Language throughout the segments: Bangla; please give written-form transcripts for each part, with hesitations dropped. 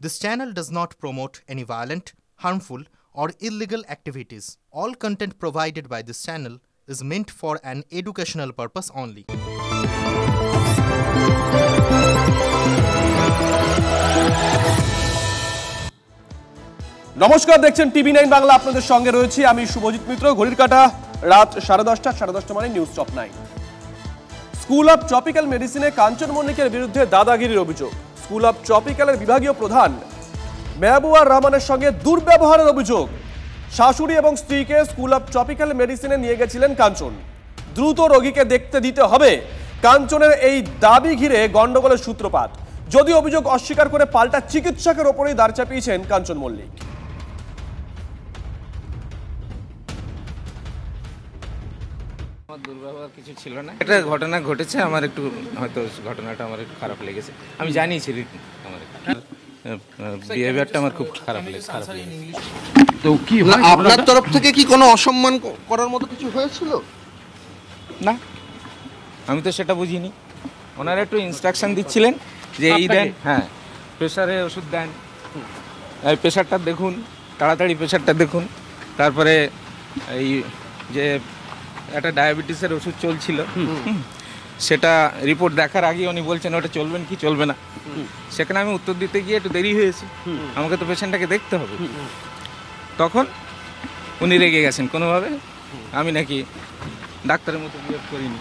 This channel does not promote any violent, harmful, or illegal activities. All content provided by this channel is meant for an educational purpose only. নমস্কার, দেখছেন টিভি9 বাংলা। আপনাদের সঙ্গে রয়েছি আমি শুভজিৎ মিত্র। ঘড়ির কাঁটা রাত 10:30 মানে news top 9। School of tropical মেডিসিনে কাঞ্চন মল্লিকের বিরুদ্ধে দাদাগিরির অভিযোগ। স্কুল অফ ট্রপিক্যালের বিভাগীয় প্রধান মেহবুবার রহমানের সঙ্গে দুর্ব্যবহারের অভিযোগ। শাশুড়ি এবং স্ত্রীকে স্কুল অফ ট্রপিক্যাল মেডিসিনে নিয়ে গেছিলেন কাঞ্চন। দ্রুত রোগীকে দেখতে দিতে হবে, কাঞ্চনের এই দাবি ঘিরে গন্ডগোলের সূত্রপাত। যদি অভিযোগ অস্বীকার করে পাল্টা চিকিৎসকের ওপরেই দাঁড় চাপিয়েছেন কাঞ্চন মল্লিক। দুর্ব্যবহার কিছু ছিল না, একটা ঘটনা ঘটেছে, আমার একটু হয়তো ঘটনাটা আমার একটু খারাপ লেগেছে। আমি জানিয়েছি আমার বিহেভিয়ারটা আমার খুব খারাপ লেগেছে। তো কি আপনার তরফ থেকে কি কোনো অসম্মান করার মতো কিছু হয়েছিল? না, আমি তো সেটা বুঝিনি। ওনারা একটু ইনস্ট্রাকশন দিচ্ছিলেন যে এই দেন, হ্যাঁ প্রেশারে ওষুধ দেন, এই প্রেশারটা দেখুন, তাড়াতাড়ি প্রেশারটা দেখুন। তারপরে এই যে একটা ডায়াবেটিসের ওষুধ চলছিল, সেটা রিপোর্ট দেখার আগে উনি বলছেন ওটা চলবেন কি চলবে না। সেখানে আমি উত্তর দিতে গিয়ে একটু দেরি হয়েছে, আমাকে তো পেশেন্টটাকে দেখতে হবে। তখন উনি রেগে গেছেন কোনোভাবে, আমি নাকি ডাক্তারের মতো বিহেভ করিনি।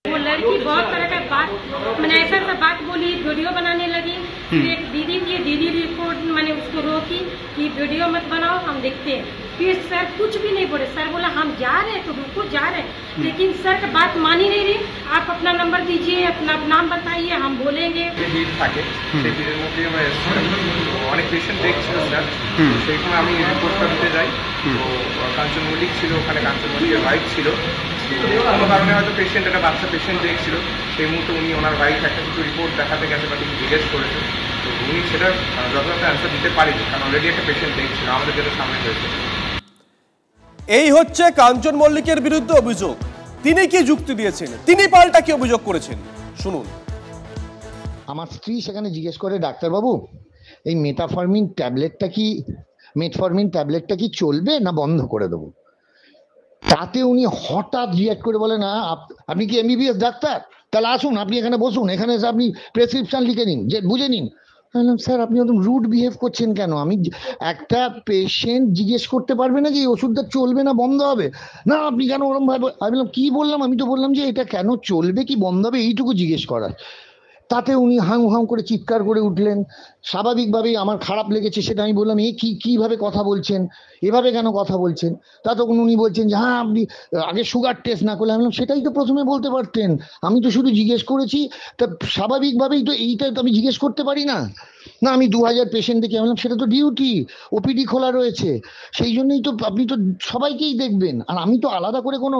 वो लड़की बहुत तरह का बात मैंने ऐसा बात बोली, वीडियो बनाने लगी। फिर एक दीदी थी, दीदी रिपोर्ट मैंने उसको रोकी कि वीडियो मत बनाओ, हम देखते हैं। फिर सर कुछ भी नहीं बोले, सर बोला हम जा रहे हैं तो रुको, जा रहे हैं। लेकिन सर का बात मानी नहीं रही। आप अपना नंबर दीजिए, अपना नाम बताइए, हम बोलेंगे। অনেক পেশেন্ট দেখছিল স্যার, সেই সময় আমি রিপোর্টটা দিতে যাই। তো কাঞ্চন মল্লিক ছিল ওখানে, কাঞ্চন মল্লিকের ওয়াইফ ছিল। কোনো কারণে হয়তো পেশেন্ট, একটা বাচ্চা পেশেন্ট দেখছিল, সেই মুহূর্তে উনি ওনার ওয়াইফ একটা কিছু রিপোর্ট দেখাতে গেছে বা কিছু জিজ্ঞেস করেছে। তো উনি সেটার যথাযথ অ্যান্সার দিতে পারেনি, কারণ অলরেডি একটা পেশেন্ট দেখছিল, আমাদের যেটা সামনে হয়েছে। এই হচ্ছে কাঞ্চন মল্লিকের বিরুদ্ধে অভিযোগ। তিনি কি যুক্তি দিয়েছেন, তিনি পাল্টা কি অভিযোগ করেছেন, শুনুন। আমার স্ত্রী সেখানে জিজ্ঞেস করে, ডাক্তারবাবু এই মেটফরমিন ট্যাবলেটটা কি চলবে না বন্ধ করে দেবো? তাতে উনি হঠাৎ রিয়াক্ট করে বলে, না আপনি কি এমবিবিএস ডাক্তার? তাহলে আসুন, আপনি এখানে বসুন, এখানে এসে আপনি প্রেসক্রিপশন লিখে নিন, যে বুঝে নিন। বললাম, স্যার আপনি একদম রুড বিহেভ করছেন কেন? আমি একটা পেশেন্ট জিজ্ঞেস করতে পারবে না যে এই ওষুধটা চলবে না বন্ধ হবে? না আপনি কেন ওরকম ভাবে? আমি বললাম, কি বললাম? আমি তো বললাম যে এটা কেন চলবে কি বন্ধ হবে এইটুকু জিজ্ঞেস করার। তাতে উনি হাউ হাউ করে চিৎকার করে উঠলেন। স্বাভাবিকভাবেই আমার খারাপ লেগেছে, সেটা আমি বললাম, এই কিভাবে কথা বলছেন, এভাবে কেন কথা বলছেন? তখন উনি বলছেন যে হ্যাঁ আপনি আগে সুগার টেস্ট না করলে। আমি বললাম, সেটাই তো প্রথমে বলতে পারতেন, আমি তো শুধু জিজ্ঞেস করেছি। তা স্বাভাবিকভাবেই তো এইটা তো আমি জিজ্ঞেস করতে পারি না? না আমি 2000 পেশেন্ট দেখি। আমি বললাম, সেটা তো ডিউটি, ওপিডি খোলা রয়েছে, সেই জন্যই তো আপনি তো সবাইকেই দেখবেন। আর আমি তো আলাদা করে কোনো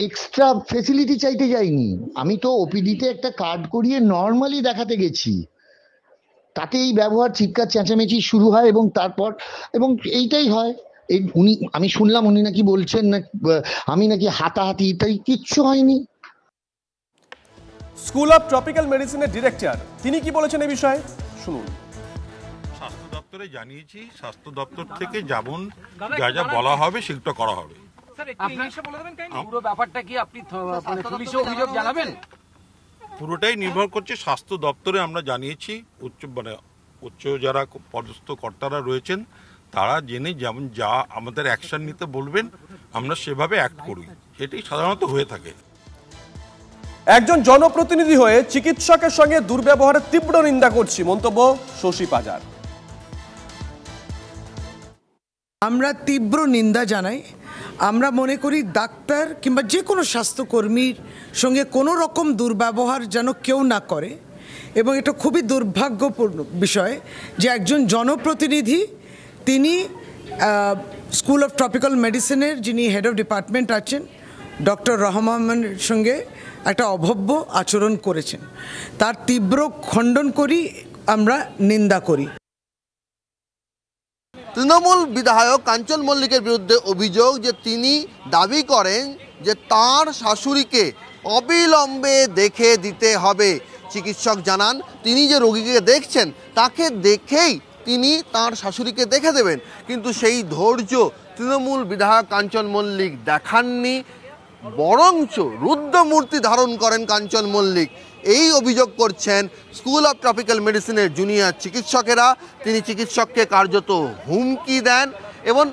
এক্সট্রা ফেসিলিটি চাইতে যাইনি, আমি তো ওপিডিতে একটা কার্ড করিয়ে নর্মালি দেখাতে গেছি। তাতে এই ব্যবহার, চিৎকার চেঁচামেচি শুরু হয় এবং তারপর এইটাই হয়। আমি শুনলাম উনি নাকি বলছেন না আমি নাকি হাতাহাতি, তাই কিচ্ছু হয়নি। স্কুল অফ ট্রপিক্যাল মেডিসিনের ডিরেক্টর তিনি কি বলেছেন এই বিষয়ে, শুনুন। স্বাস্থ্য দপ্তরে জানিয়েছি, স্বাস্থ্য দপ্তর থেকে যেমন যা যা বলা হবে সেটা করা হবে। পুরোটাই নির্ভর করছে স্বাস্থ্য দপ্তরে। আমরা জানিয়েছি, উচ্চ যারা পদস্থ কর্তারা রয়েছেন তারা জেনে যেমন যা আমাদের অ্যাকশন নিতে বলবেন আমরা সেভাবে অ্যাক্ট করি, এটাই সাধারণত হয়ে থাকে। একজন জনপ্রতিনিধি হয়ে চিকিৎসকের সঙ্গে দুর্ব্যবহারের তীব্র নিন্দা করছি, মন্তব্য শশী পাজার। আমরা তীব্র নিন্দা জানাই। আমরা মনে করি ডাক্তার কিংবা যে কোনো স্বাস্থ্যকর্মীর সঙ্গে কোনো রকম দুর্ব্যবহার যেন কেউ না করে, এবং এটা খুবই দুর্ভাগ্যপূর্ণ বিষয় যে একজন জনপ্রতিনিধি তিনি স্কুল অফ ট্রপিক্যাল মেডিসিনের যিনি হেড অফ ডিপার্টমেন্ট আছেন ডক্টর রহমানের সঙ্গে একটা অভব্য আচরণ করেছেন। তার তীব্র খণ্ডন করি, আমরা নিন্দা করি। তৃণমূল বিধায়ক কাঞ্চন মল্লিকের বিরুদ্ধে অভিযোগ যে তিনি দাবি করেন যে তার শাশুড়িকে অবিলম্বে দেখে দিতে হবে। চিকিৎসক জানান তিনি যে রোগীকে দেখছেন তাকে দেখেই তিনি তার শাশুড়িকে দেখে দেবেন, কিন্তু সেই ধৈর্য তৃণমূল বিধায়ক কাঞ্চন মল্লিক দেখাননি, বরঞ্চ রুদ্রমূর্তি ধারণ করেন কাঞ্চন মল্লিক। এই অভিযোগ করছেন স্কুল অফ ট্রপিক্যাল মেডিসিনের জুনিয়র চিকিৎসকেরা। তিনি চিকিৎসককে কার্যত হুমকি দেন এবং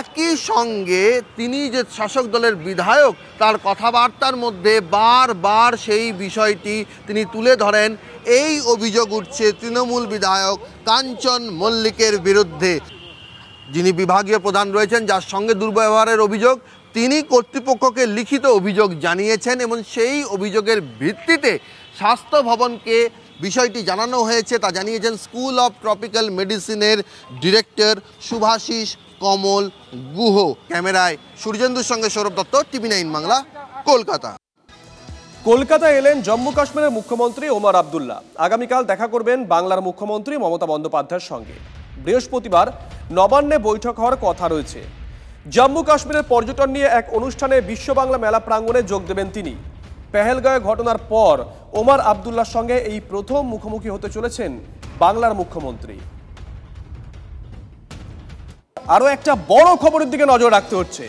একই সঙ্গে তিনি যে শাসক দলের বিধায়ক তার কথাবার্তার মধ্যে বারবার সেই বিষয়টি তিনি তুলে ধরেন। এই অভিযোগ উঠছে তৃণমূল বিধায়ক কাঞ্চন মল্লিকের বিরুদ্ধে। যিনি বিভাগীয় প্রধান রয়েছেন, যার সঙ্গে দুর্ব্যবহারের অভিযোগ, তিনি কর্তৃপক্ষকে লিখিত অভিযোগ জানিয়েছেন এবং সেই অভিযোগের ভিত্তিতে স্বাস্থ্য ভবনকে বিষয়টি জানানো হয়েছে। তা জানিয়েছেন স্কুল অফ ট্রপিক্যাল মেডিসিনের ডিরেক্টর শুভাশিস কমল গুহ। ক্যামেরায় সূর্যেন্দুর সঙ্গে সৌরভ দত্ত, TV9 বাংলা, কলকাতা। কলকাতায় এলেন জম্মু কাশ্মীরের মুখ্যমন্ত্রী ওমর আবদুল্লাহ। আগামীকাল দেখা করবেন বাংলার মুখ্যমন্ত্রী মমতা বন্দ্যোপাধ্যায়ের সঙ্গে। বৃহস্পতিবার নবান্নে বৈঠক হওয়ার কথা রয়েছে। জম্মু কাশ্মীরের পর্যটন নিয়ে এক অনুষ্ঠানে বিশ্ব বাংলা মেলা প্রাঙ্গণে যোগ দেবেন তিনি। পেহেলগাঁও ঘটনার পর ওমর আবদুল্লাহর সঙ্গে এই প্রথম মুখোমুখি হতে চলেছেন বাংলার মুখ্যমন্ত্রী। আরও একটা বড় খবরের দিকে নজর রাখতে হচ্ছে।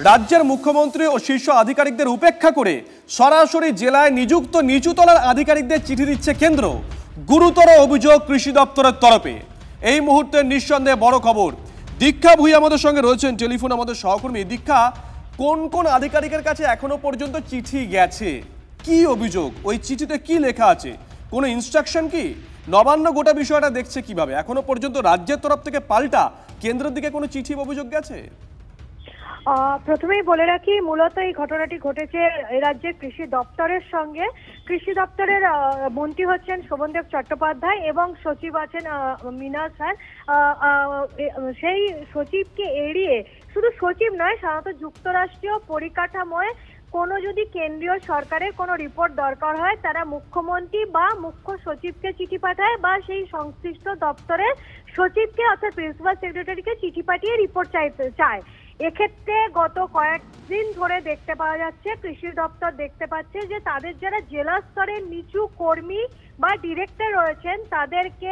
রাজ্যের মুখ্যমন্ত্রী ও শীর্ষ আধিকারিকদের উপেক্ষা করে সরাসরি জেলায় নিযুক্ত নিচুতলার আধিকারিকদের চিঠি দিচ্ছে কেন্দ্র। গুরুতর অভিযোগ কৃষি দপ্তরের তরফে। এই মুহূর্তে নিঃসন্দেহে বড় খবর। দীক্ষা ভুঁইয়া আমাদের সঙ্গে রয়েছেন টেলিফোন, আমাদের সহকর্মী। দীক্ষা, কোন কোন আধিকারিকের কাছে এখনো পর্যন্ত চিঠি গেছে, কি অভিযোগ, ওই চিঠিতে কি লেখা আছে, কোনো ইনস্ট্রাকশন কি? নবান্ন গোটা বিষয়টা দেখছে কিভাবে? এখনো পর্যন্ত রাজ্যের তরফ থেকে পাল্টা কেন্দ্রের দিকে কোনো চিঠি অভিযোগ গেছে? প্রথমেই বলে রাখি, মূলত এই ঘটনাটি ঘটেছে রাজ্যের কৃষি দপ্তরের সঙ্গে। কৃষি দপ্তরের মন্ত্রী হচ্ছেন শোভনদেব চট্টোপাধ্যায় এবং সচিব আছেন মিনা স্যার। সেই সচিবকে এড়িয়ে, শুধু সচিব নয়, সাধারণত যুক্তরাষ্ট্রীয় পরিকাঠামোয় কোনো যদি কেন্দ্রীয় সরকারের কোনো রিপোর্ট দরকার হয়, তারা মুখ্যমন্ত্রী বা মুখ্য সচিবকে চিঠি পাঠায় বা সেই সংশ্লিষ্ট দপ্তরের সচিবকে অর্থাৎ প্রিন্সিপাল সেক্রেটারিকে চিঠি পাঠিয়ে রিপোর্ট চায়। এক্ষেত্রে গত কয়েকদিন ধরে দেখতে পাওয়া যাচ্ছে, কৃষি দপ্তর দেখতে পাচ্ছে যে তাদের যারা জেলা স্তরের নিচু কর্মী বা ডিরেক্টর রয়েছেন তাদেরকে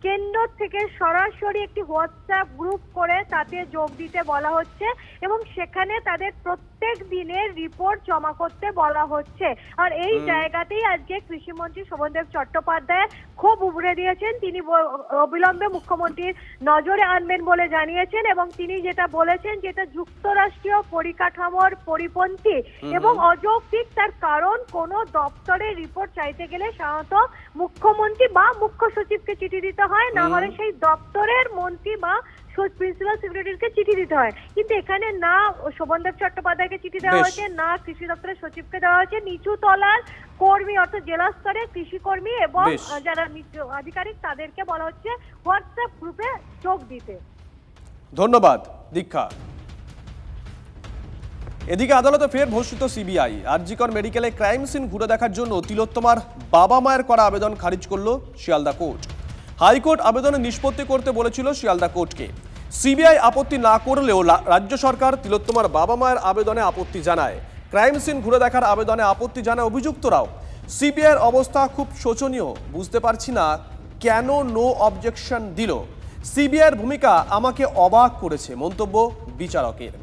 কেন্দ্র থেকে সরাসরি একটি হোয়াটসঅ্যাপ গ্রুপ করে তাতে যোগ দিতে বলা হচ্ছে এবং সেখানে তাদের প্রত্যেক দিনের রিপোর্ট জমা করতে বলা হচ্ছে। আর এই জায়গাতেই আজকে কৃষিমন্ত্রী শোভনদেব চট্টোপাধ্যায় ক্ষোভ উগরে দিয়েছেন। তিনি অবিলম্বে মুখ্যমন্ত্রীর নজরে আনবেন বলে জানিয়েছেন এবং তিনি যেটা বলেছেন যেটা যুক্তরাষ্ট্রীয় পরিকাঠামোর পরিপন্থী এবং অযৌক্তিক। তার কারণ, কোনো দপ্তরের রিপোর্ট চাইতে গেলে সাধারণত মুখ্যমন্ত্রী বা মুখ্য সচিবকে চিঠি দিতে হয়, না হলে সেই দপ্তরের মন্ত্রী বা প্রিন্সিপাল সেক্রেটারিকে চিঠি দিতে হয়। কিন্তু এখানে না শোভনদেব চট্টোপাধ্যায়কে চিঠি দেওয়া হয়েছে, না কৃষি দপ্তরের সচিবকে দেওয়া হয়েছে। নিচু তলার কর্মী অর্থাৎ জেলা স্তরের কৃষি কর্মী এবং যারা আধিকারিক তাদেরকে বলা হচ্ছে হোয়াটসঅ্যাপ গ্রুপে যোগ দিতে। ধন্যবাদ দীক্ষা। এদিকে আদালতে ফের ঘোষিত সিবিআই। আরজিকর মেডিকেলে ক্রাইম সিন ঘুরে দেখার জন্য তিলোত্তমার বাবা মায়ের করা আবেদন খারিজ করল শিয়ালদা কোর্ট। হাইকোর্ট আবেদনে নিষ্পত্তি করতে বলেছিল শিয়ালদা কোর্টকে। সিবিআই আপত্তি না করলেও রাজ্য সরকার তিলোত্তমার বাবা মায়ের আবেদনে আপত্তি জানায়। ক্রাইম সিন ঘুরে দেখার আবেদনে আপত্তি জানায় অভিযুক্তরাও। সিবিআইয়ের অবস্থা খুব শোচনীয়, বুঝতে পারছি না কেন নো অবজেকশন দিল। সিবিআইয়ের ভূমিকা আমাকে অবাক করেছে, মন্তব্য বিচারকের।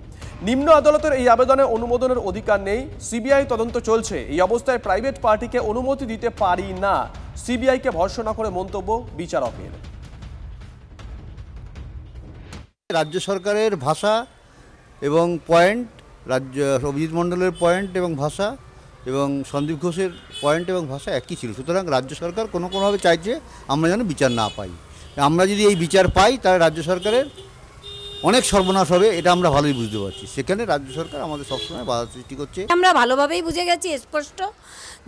নিম্ন আদালতের এই আবেদনে অনুমোদনের অধিকার নেই, সিবিআই তদন্ত চলছে। এই অবস্থায় প্রাইভেট পার্টিকে অনুমতি দিতে পারি না, সিবিআইকে ভর্ৎসনা করে মন্তব্য বিচারকের। রাজ্য সরকারের ভাষা এবং পয়েন্ট, রাজ্য অভিজিৎ মণ্ডলের পয়েন্ট এবং ভাষা এবং সন্দীপ ঘোষের পয়েন্ট এবং ভাষা একই ছিল। সুতরাং রাজ্য সরকার কোনোভাবে চাইছে আমরা যেন বিচার না পাই। আমরা যদি এই বিচার পাই তাহলে রাজ্য সরকারের অনেক সর্বনাশ হবে, এটা আমরা ভালোই বুঝতে পারছি। সেখানে রাজ্য সরকার আমাদের সবসময় বাধা সৃষ্টি করছে। আমরা ভালোভাবেই বুঝে গেছি স্পষ্ট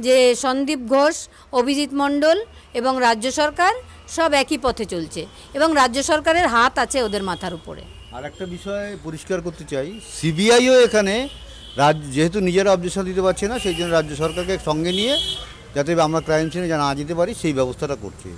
যে সন্দীপ ঘোষ, অভিজিৎ মণ্ডল এবং রাজ্য সরকার সব একই পথে চলছে এবং রাজ্য সরকারের হাত আছে ওদের মাথার উপরে। আর একটা বিষয় পরিষ্কার করতে চাই, সিবিআইও এখানে যেহেতু নিজেরা অবজেকশন দিতে পারছে না, সেই জন্য রাজ্য সরকারকে সঙ্গে নিয়ে যাতে আমরা ক্রাইম সিনে না যেতে পারি সেই ব্যবস্থাটা করছে।